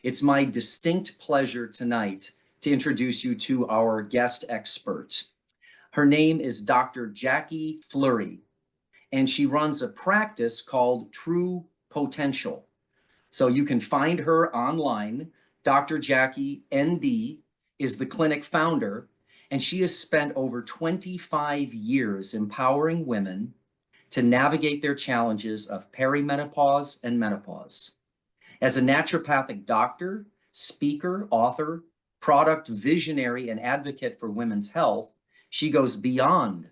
It's my distinct pleasure tonight to introduce you to our guest expert. Her name is Dr. Jacqui Fleury, and she runs a practice called True Potential. So you can find her online. Dr. Jacqui, ND, is the clinic founder, and she has spent over 25 years empowering women to navigate their challenges of perimenopause and menopause. As a naturopathic doctor, speaker, author, product visionary, and advocate for women's health, she goes beyond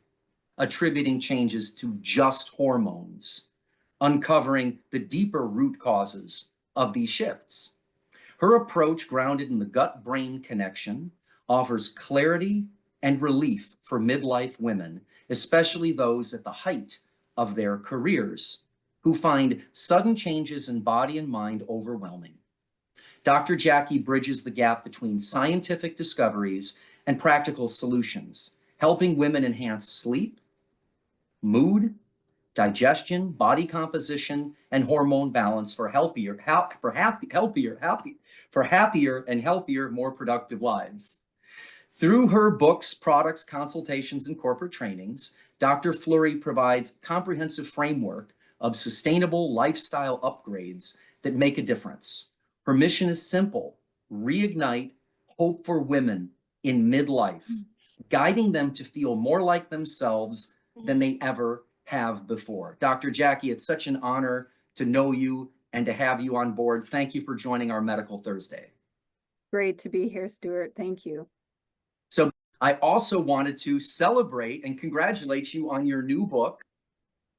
attributing changes to just hormones, uncovering the deeper root causes of these shifts. Her approach, grounded in the gut-brain connection, offers clarity and relief for midlife women, especially those at the height of their careers, who find sudden changes in body and mind overwhelming. Dr. Jacqui bridges the gap between scientific discoveries and practical solutions, helping women enhance sleep, mood, digestion, body composition, and hormone balance for happier and healthier, more productive lives. Through her books, products, consultations, and corporate trainings, Dr. Fleury provides a comprehensive framework of sustainable lifestyle upgrades that make a difference. Her mission is simple: reignite hope for women in midlife, guiding them to feel more like themselves than they ever have before. Dr. Jacqui, it's such an honor to know you and to have you on board. Thank you for joining our Medical Thursday. Great to be here, Stuart. Thank you. So I also wanted to celebrate and congratulate you on your new book.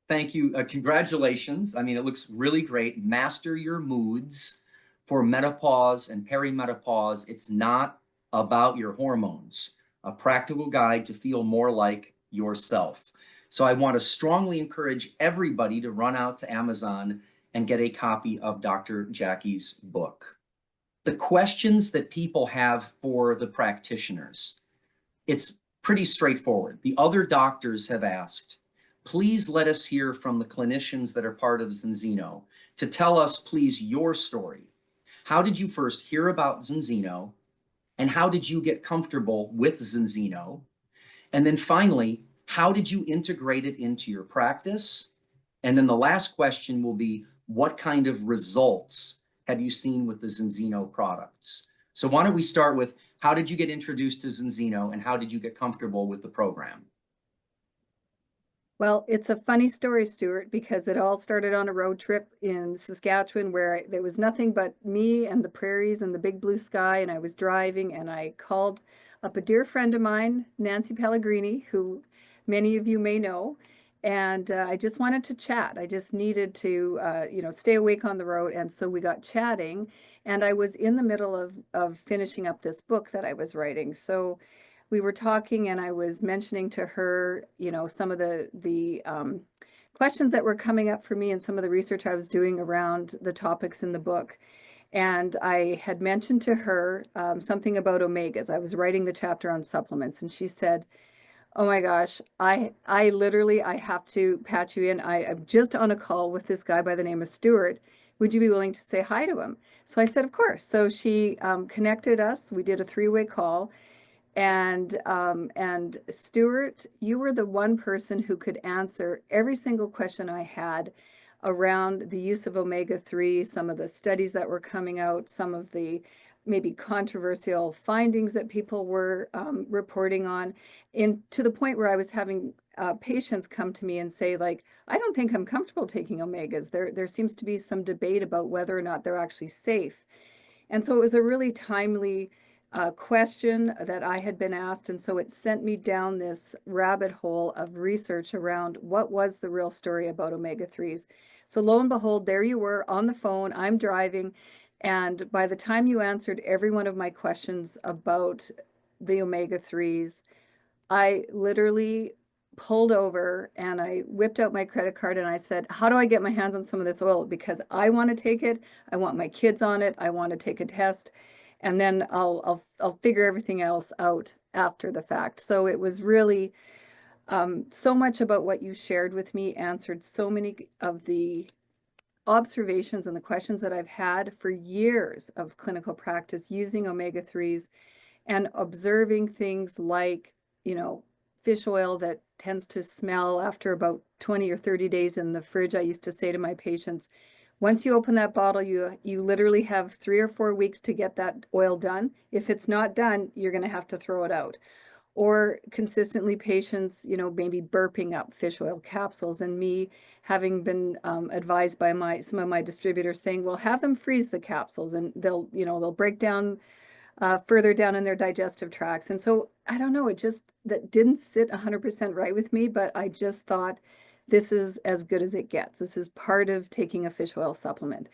Thank you. Congratulations. I mean, it looks really great. Master Your Moods for Menopause and Perimenopause. It's not about your hormones, a practical guide to feel more like yourself. So I want to strongly encourage everybody to run out to Amazon and get a copy of Dr. Jacqui's book. The questions that people have for the practitioners, it's pretty straightforward. The other doctors have asked, please let us hear from the clinicians that are part of Zinzino to tell us, please, your story. How did you first hear about Zinzino? And how did you get comfortable with Zinzino? And then finally, how did you integrate it into your practice? And then the last question will be, what kind of results have you seen with the Zinzino products? So why don't we start with, how did you get introduced to Zinzino and how did you get comfortable with the program? Well, it's a funny story, Stuart, because it all started on a road trip in Saskatchewan where there was nothing but me and the prairies and the big blue sky, and I was driving and I called up a dear friend of mine, Nancy Pellegrini, who many of you may know, and I just wanted to chat. I just needed to, stay awake on the road, and so we got chatting, and I was in the middle of finishing up this book that I was writing, so we were talking and I was mentioning to her, some of the questions that were coming up for me and some of the research I was doing around the topics in the book. And I had mentioned to her something about omegas. I was writing the chapter on supplements, and she said, oh my gosh, I literally, I have to patch you in. I'm just on a call with this guy by the name of Stuart. Would you be willing to say hi to him? So I said, of course. So she connected us. We did a three-way call. And Stuart, you were the one person who could answer every single question I had around the use of omega-3, some of the studies that were coming out, some of the maybe controversial findings that people were reporting on, to the point where I was having patients come to me and say, like, I don't think I'm comfortable taking omegas. There seems to be some debate about whether or not they're actually safe. And so it was a really timely question that I had been asked. And so it sent me down this rabbit hole of research around what was the real story about omega-3s. So lo and behold, there you were on the phone, I'm driving. And by the time you answered every one of my questions about the omega-3s, I literally pulled over and I whipped out my credit card and I said, how do I get my hands on some of this oil? Because I want to take it. I want my kids on it. I want to take a test. And then I'll figure everything else out after the fact. So it was really so much about what you shared with me, answered so many of the observations and the questions that I've had for years of clinical practice using omega-3s and observing things like, fish oil that tends to smell after about 20 or 30 days in the fridge. I used to say to my patients, once you open that bottle, you literally have 3 or 4 weeks to get that oil done. If it's not done, you're going to have to throw it out. Or consistently patients, maybe burping up fish oil capsules, and me having been advised by some of my distributors saying, well, have them freeze the capsules and they'll break down further down in their digestive tracts. And so I don't know, that didn't sit 100% right with me, but I just thought this is as good as it gets. This is part of taking a fish oil supplement.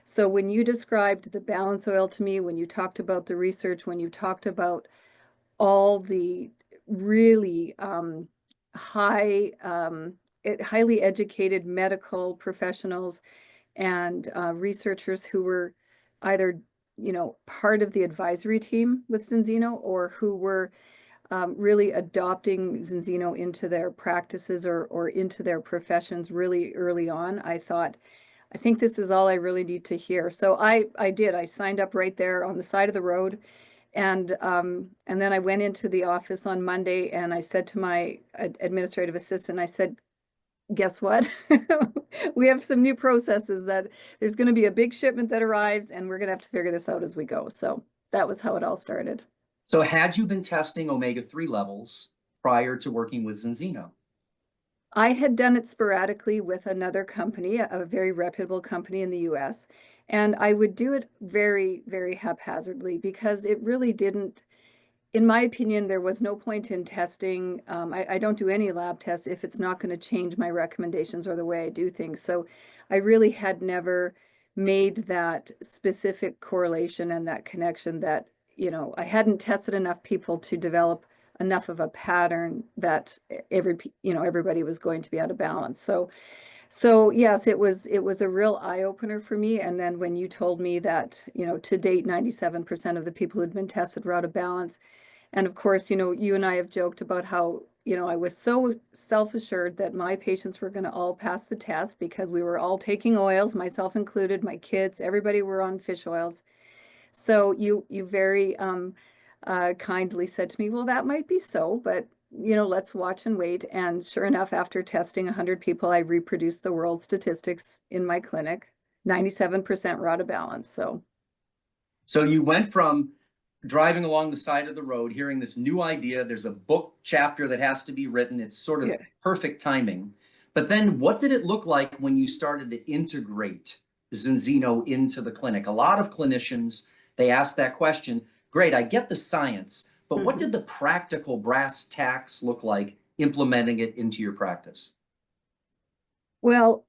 So when you described the balance oil to me, when you talked about the research, when you talked about all the really highly educated medical professionals and researchers who were either part of the advisory team with Zinzino, or who were really adopting Zinzino into their practices or into their professions really early on, I thought, I think this is all I really need to hear. So I did. I signed up right there on the side of the road. And then I went into the office on Monday and I said to my administrative assistant, I said, guess what? We have some new processes that there's going to be a big shipment that arrives and we're going to have to figure this out as we go. So that was how it all started. So had you been testing omega-3 levels prior to working with Zinzino? I had done it sporadically with another company, a very reputable company in the US, and I would do it very, very haphazardly because it really didn't, in my opinion, there was no point in testing. I don't do any lab tests if it's not going to change my recommendations or the way I do things. So I really had never made that specific correlation and that connection that, I hadn't tested enough people to develop enough of a pattern that everybody was going to be out of balance. So yes, it was a real eye opener for me. And then when you told me that, to date, 97% of the people who'd been tested were out of balance. And of course, you and I have joked about how, I was so self-assured that my patients were going to all pass the test because we were all taking oils, myself included, my kids, everybody were on fish oils. So you very kindly said to me, well, that might be so, but let's watch and wait. And sure enough, after testing 100 people, I reproduced the world statistics in my clinic. 97% were out of balance. So you went from driving along the side of the road, hearing this new idea, there's a book chapter that has to be written. It's sort of yeah. perfect timing. But then what did it look like when you started to integrate Zinzino into the clinic? A lot of clinicians, they ask that question. Great, I get the science, but what did the practical brass tacks look like implementing it into your practice? Well,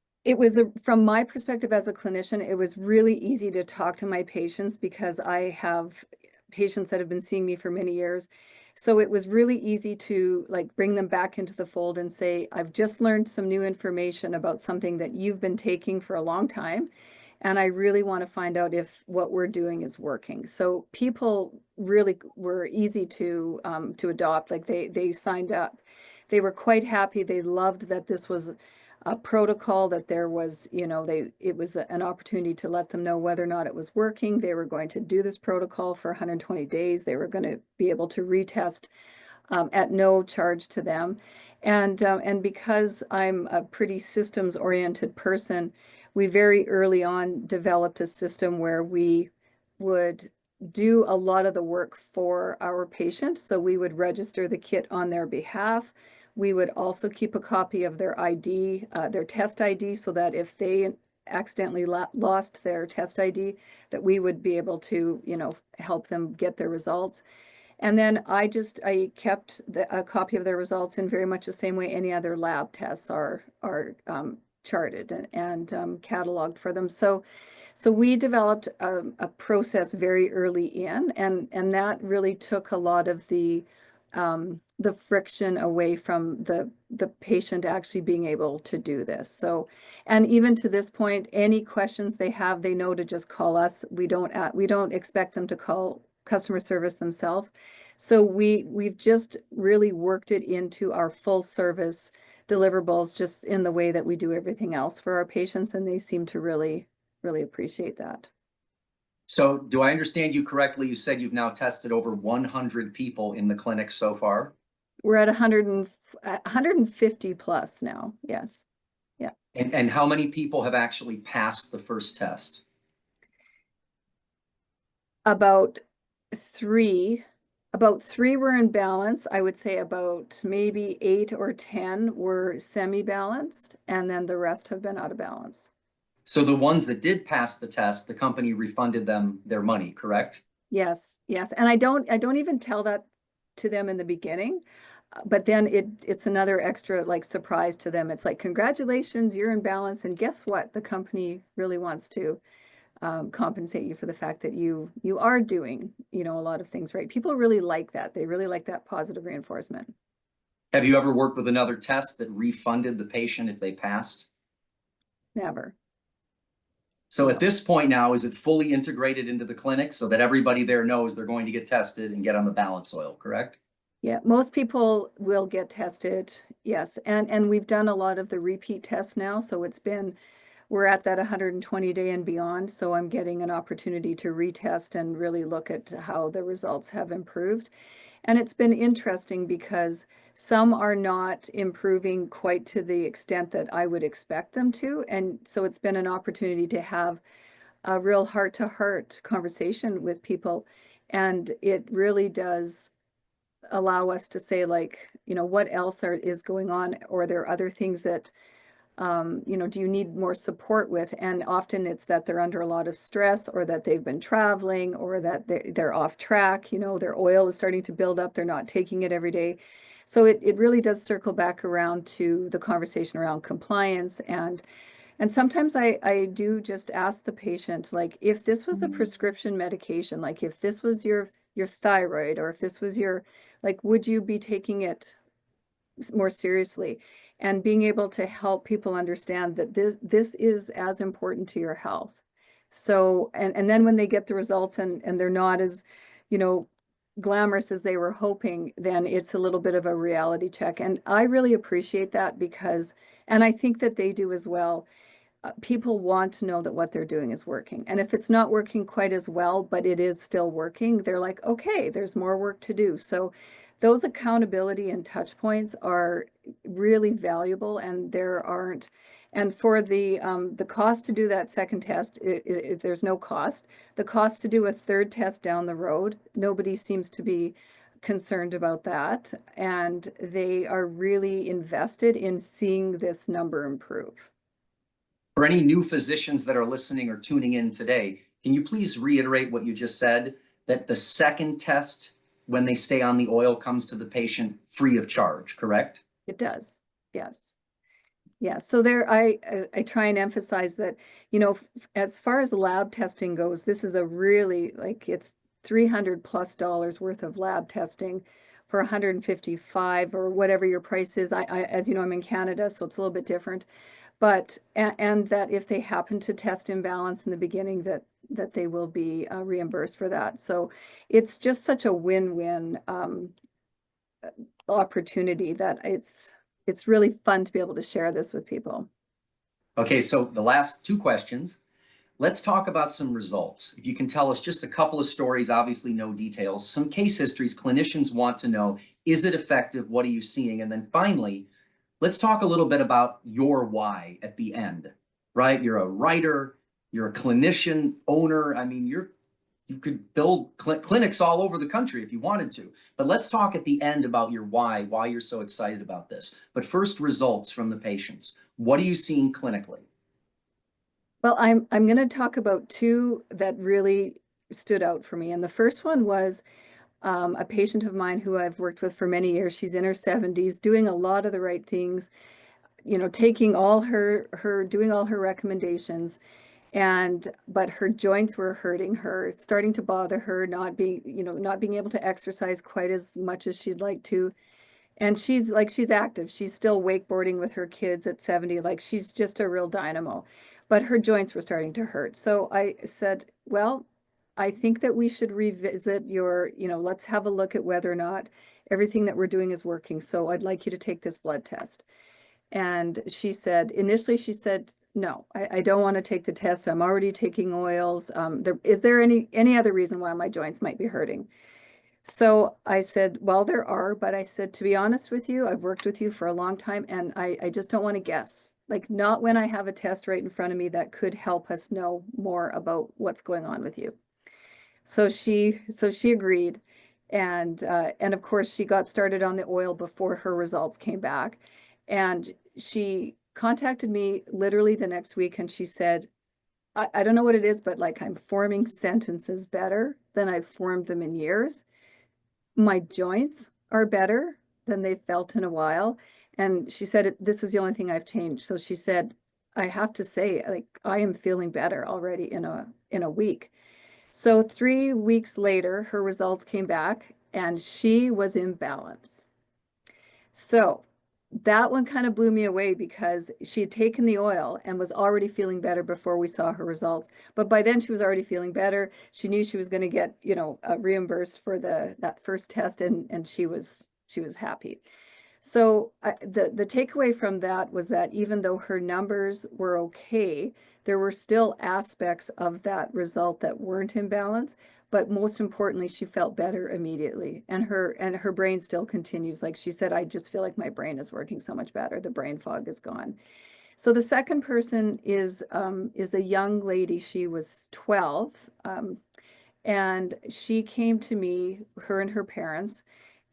from my perspective as a clinician, it was really easy to talk to my patients because I have patients that have been seeing me for many years. So it was really easy to bring them back into the fold and say, I've just learned some new information about something that you've been taking for a long time. And I really want to find out if what we're doing is working. So people really were easy to adopt. They signed up. They were quite happy. They loved that this was a protocol, that there was, it was an opportunity to let them know whether or not it was working. They were going to do this protocol for 120 days. They were going to be able to retest at no charge to them. And because I'm a pretty systems-oriented person, we very early on developed a system where we would do a lot of the work for our patient. So we would register the kit on their behalf. We would also keep a copy of their ID, their test ID, so that if they accidentally lost their test ID, that we would be able to, help them get their results. And then I kept a copy of their results in very much the same way any other lab tests are charted and cataloged for them. So we developed a process very early in, and that really took a lot of the friction away from the patient actually being able to do this. So, and even to this point, any questions they have, they know to just call us. We don't expect them to call customer service themselves. So we've just really worked it into our full service deliverables just in the way that we do everything else for our patients, and they seem to really, really appreciate that. So do I understand you correctly? You said you've now tested over 100 people in the clinic so far? We're at 150 plus now. Yes. Yeah. And how many people have actually passed the first test? About three. About three were in balance. I would say about maybe 8 or 10 were semi-balanced, and then the rest have been out of balance. So the ones that did pass the test, the company refunded them their money, correct? Yes, yes. And I don't even tell that to them in the beginning, but then it's another extra like surprise to them. It's like, congratulations, you're in balance. And guess what? The company really wants to compensate you for the fact that you are doing, a lot of things right. People really like that. They really like that positive reinforcement. Have you ever worked with another test that refunded the patient if they passed? Never. So at No. this point now, is it fully integrated into the clinic so that everybody there knows they're going to get tested and get on the balance oil, correct? Yeah, most people will get tested. Yes. And we've done a lot of the repeat tests now. So we're at that 120-day and beyond. So I'm getting an opportunity to retest and really look at how the results have improved. And it's been interesting because some are not improving quite to the extent that I would expect them to. And so it's been an opportunity to have a real heart-to-heart conversation with people. And it really does allow us to say, like, what else is going on? Or there are other things that do you need more support with? And often it's that they're under a lot of stress, or that they've been traveling, or that they're off track, their oil is starting to build up, they're not taking it every day. So it really does circle back around to the conversation around compliance. And sometimes I do just ask the patient, like, if this was a prescription medication, like if this was your thyroid, or if this was like, would you be taking it more seriously? And being able to help people understand that this is as important to your health. So, and then when they get the results, and they're not as, you know, glamorous as they were hoping, then it's a little bit of a reality check. And I really appreciate that, because, and I think that they do as well. People want to know that what they're doing is working. And if it's not working quite as well, but it is still working, they're like, okay, there's more work to do. So those accountability and touch points are really valuable, and and for the cost to do that second test, there's no cost. The cost to do a third test down the road, nobody seems to be concerned about that. And they are really invested in seeing this number improve. For any new physicians that are listening or tuning in today, can you please reiterate what you just said? That the second test, when they stay on the oil, comes to the patient free of charge, correct? It does. Yes. Yeah. So I try and emphasize that, as far as lab testing goes, this is a really, like, it's $300+ worth of lab testing for 155 or whatever your price is. As you know, I'm in Canada, so it's a little bit different. But, and that if they happen to test imbalance in the beginning, that they will be reimbursed for that. So it's just such a win-win opportunity that it's really fun to be able to share this with people. Okay, so the last two questions. Let's talk about some results. If you can tell us just a couple of stories, obviously no details, some case histories clinicians want to know. Is it effective? What are you seeing? And then finally, let's talk a little bit about your why at the end, right? You're a writer, you're a clinician, owner. I mean, you could build clinics all over the country if you wanted to. But let's talk at the end about your why you're so excited about this. But first, results from the patients. What are you seeing clinically? Well, I'm going to talk about two that really stood out for me. And the first one was a patient of mine who I've worked with for many years. She's in her 70s, doing a lot of the right things, taking all doing all her recommendations. But her joints were hurting her, starting to bother her, not being able to exercise quite as much as she'd like to. And she's active. She's still wakeboarding with her kids at 70. Like, she's just a real dynamo. But her joints were starting to hurt. So I said, well, I think that we should revisit let's have a look at whether or not everything that we're doing is working. So I'd like you to take this blood test. And she said, initially she said, no, I don't want to take the test. I'm already taking oils. Is there any other reason why my joints might be hurting? So I said, well, there are, but I said, to be honest with you, I've worked with you for a long time and I just don't want to guess. Like, not when I have a test right in front of me that could help us know more about what's going on with you. So she agreed. And of course she got started on the oil before her results came back. And she contacted me literally the next week and she said, I don't know what it is, but like I'm forming sentences better than I've formed them in years. My joints are better than they've felt in a while. And she said, this is the only thing I've changed. So she said, I have to say, like, I am feeling better already in a week. So 3 weeks later, her results came back and she was in balance. So that one kind of blew me away because she had taken the oil and was already feeling better before we saw her results. But by then she was already feeling better. She knew she was going to get, reimbursed for that first test, and she was happy. So the takeaway from that was that even though her numbers were okay, there were still aspects of that result that weren't in balance. But most importantly, she felt better immediately, and her brain still continues. Like she said, I just feel like my brain is working so much better. The brain fog is gone. So the second person is a young lady. She was 12, and she came to me, her and her parents,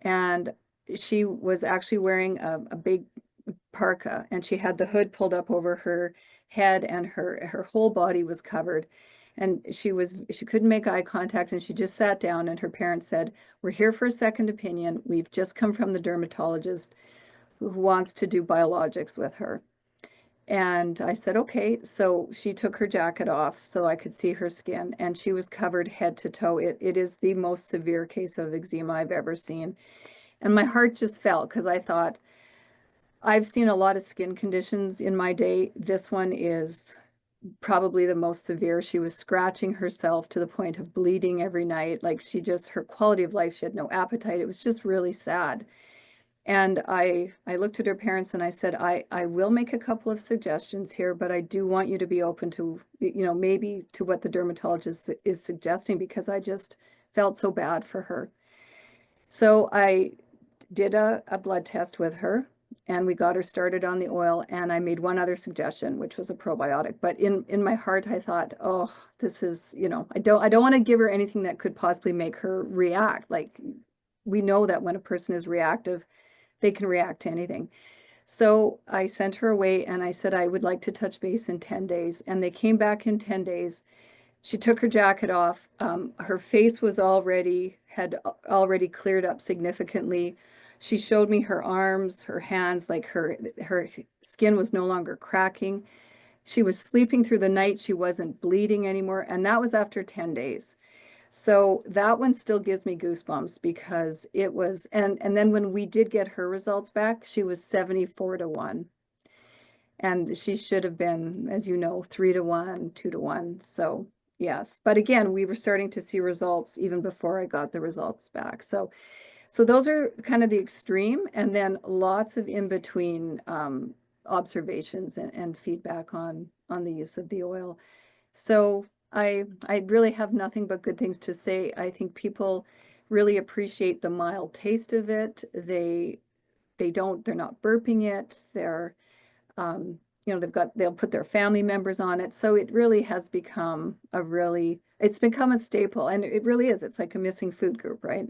and she was actually wearing a big parka, and she had the hood pulled up over her head, and her whole body was covered. And she couldn't make eye contact, and she just sat down, and her parents said, we're here for a second opinion. We've just come from the dermatologist who wants to do biologics with her. And I said, okay. So she took her jacket off so I could see her skin, and she was covered head to toe. It is the most severe case of eczema I've ever seen. And my heart just fell because I thought, I've seen a lot of skin conditions in my day. This one is probably the most severe. She was scratching herself to the point of bleeding every night. Like, her quality of life, she had no appetite. It was just really sad. And I looked at her parents and I said, I will make a couple of suggestions here, but I do want you to be open to, maybe to what the dermatologist is suggesting, because I just felt so bad for her. So I did a blood test with her, and we got her started on the oil, and I made one other suggestion, which was a probiotic. But in my heart, I thought, oh, this is, I don't want to give her anything that could possibly make her react. Like, we know that when a person is reactive, they can react to anything. So I sent her away and I said, I would like to touch base in 10 days. And they came back in 10 days. She took her jacket off. Her face had already cleared up significantly. She showed me her arms, her hands, like her skin was no longer cracking. She was sleeping through the night. She wasn't bleeding anymore. And that was after 10 days. So that one still gives me goosebumps because it was, and then when we did get her results back, she was 74-1. And she should have been, as you know, 3-1, 2-1. So yes, but again, we were starting to see results even before I got the results back. So those are kind of the extreme, and then lots of in between observations and feedback on the use of the oil. So I really have nothing but good things to say. I think people really appreciate the mild taste of it. They're not burping it. Um, they'll put their family members on it. So it really has become it's become a staple, and it really is. It's like a missing food group, right?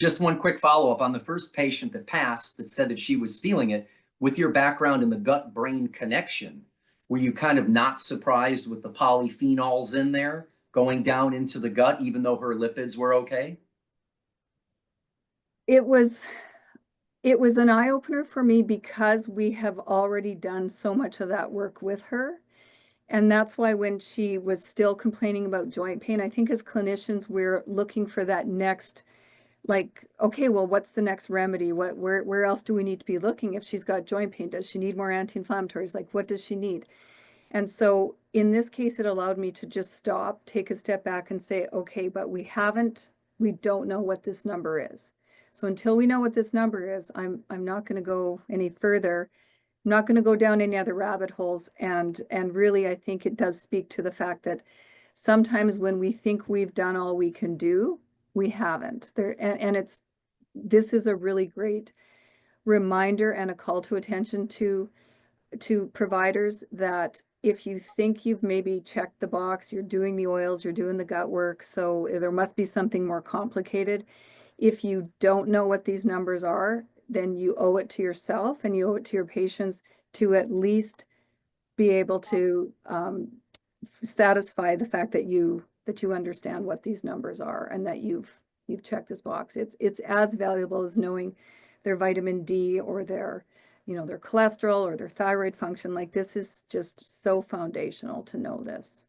Just one quick follow-up on the first patient that passed that said that she was feeling it. With your background in the gut-brain connection, were you kind of not surprised with the polyphenols in there going down into the gut, even though her lipids were okay? It was it was an eye-opener for me because we have already done so much of that work with her. And that's why when she was still complaining about joint pain, I think as clinicians, we're looking for that next, like, okay, well, what's the next remedy? Where else do we need to be looking if she's got joint pain? Does she need more anti-inflammatories? Like, what does she need? And so in this case, it allowed me to just stop, take a step back and say, okay, but we don't know what this number is. So until we know what this number is, I'm not going to go any further. I'm not going to go down any other rabbit holes. And really, I think it does speak to the fact that sometimes when we think we've done all we can do, we haven't. This is a really great reminder and a call to attention to providers that if you think you've maybe checked the box, you're doing the oils, you're doing the gut work, so there must be something more complicated. If you don't know what these numbers are, then you owe it to yourself and you owe it to your patients to at least be able to satisfy the fact that you understand what these numbers are and that you've checked this box. It's as valuable as knowing their vitamin D or their their cholesterol or their thyroid function. Like, this is just so foundational to know this.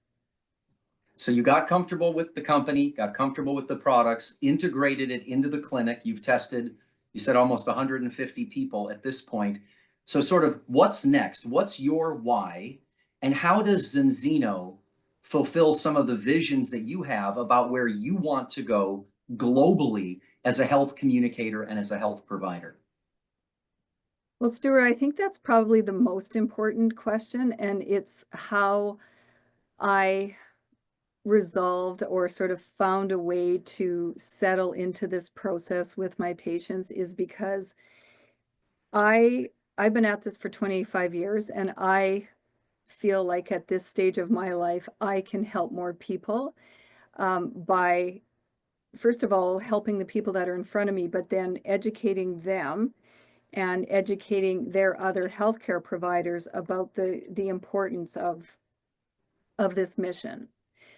So you got comfortable with the company, got comfortable with the products, integrated it into the clinic. You've tested, you said almost 150 people at this point. So sort of what's next? What's your why? And how does Zinzino fulfill some of the visions that you have about where you want to go globally as a health communicator and as a health provider? Well, Stuart, I think that's probably the most important question, and it's how I resolved or sort of found a way to settle into this process with my patients is because I've been at this for 25 years, and I feel like at this stage of my life, I can help more people by, first of all, helping the people that are in front of me, but then educating them and educating their other healthcare providers about the importance of this mission.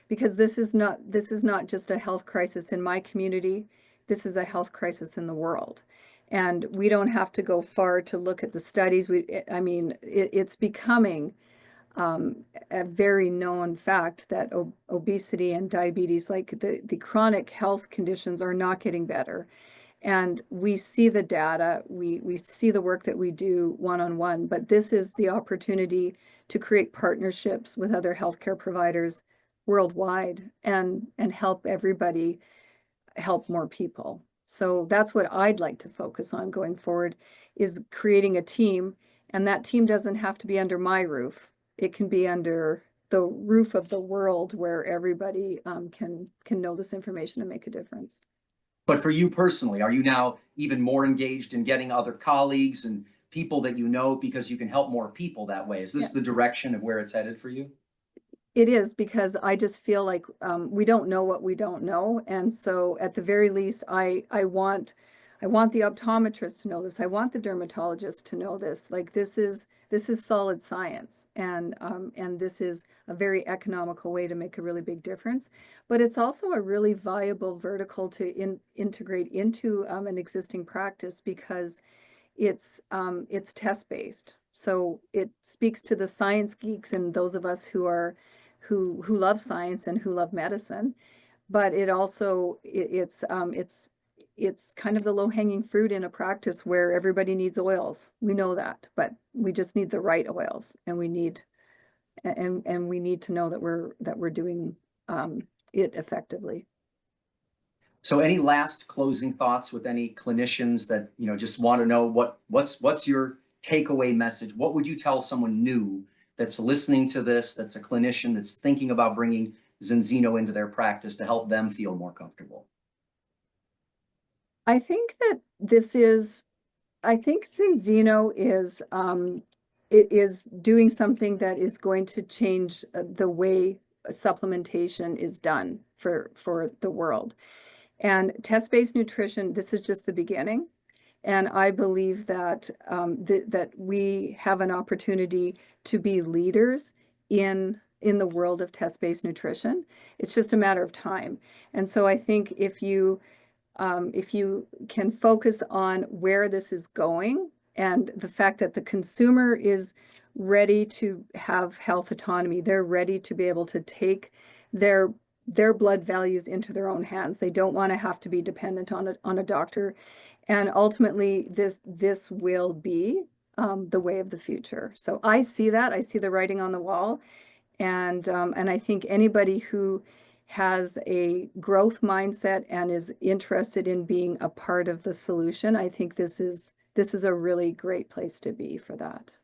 Because this is not just a health crisis in my community, this is a health crisis in the world. And we don't have to go far to look at the studies. I mean, it's becoming a very known fact that obesity and diabetes, like the chronic health conditions, are not getting better. And we see the data, we see the work that we do one-on-one, but this is the opportunity to create partnerships with other healthcare providers worldwide and help everybody help more people. So that's what I'd like to focus on going forward, is creating a team. And that team doesn't have to be under my roof. It can be under the roof of the world, where everybody can know this information and make a difference. But for you personally, are you now even more engaged in getting other colleagues and people that you know because you can help more people that way? Is this the direction of where it's headed for you? It is, because I just feel like we don't know what we don't know. And so at the very least, I want the optometrist to know this. I want the dermatologist to know this. Like, this is solid science, and this is a very economical way to make a really big difference. But it's also a really viable vertical to integrate into an existing practice, because it's test-based. So it speaks to the science geeks and those of us who love science and who love medicine. But it also it's kind of the low-hanging fruit in a practice where everybody needs oils. We know that, but we just need the right oils, and we need to know that we're doing it effectively. So any last closing thoughts with any clinicians that, just want to know what's your takeaway message? What would you tell someone new that's listening to this, that's a clinician that's thinking about bringing Zinzino into their practice to help them feel more comfortable? I think that I think Zinzino is doing something that is going to change the way supplementation is done for the world. And test-based nutrition, this is just the beginning. And I believe that that we have an opportunity to be leaders in the world of test-based nutrition. It's just a matter of time. And so I think if you can focus on where this is going, and the fact that the consumer is ready to have health autonomy, they're ready to be able to take their blood values into their own hands. They don't want to have to be dependent on a doctor. And ultimately, this will be the way of the future. So I see that. I see the writing on the wall. And I think anybody who has a growth mindset and is interested in being a part of the solution, I think this is a really great place to be for that.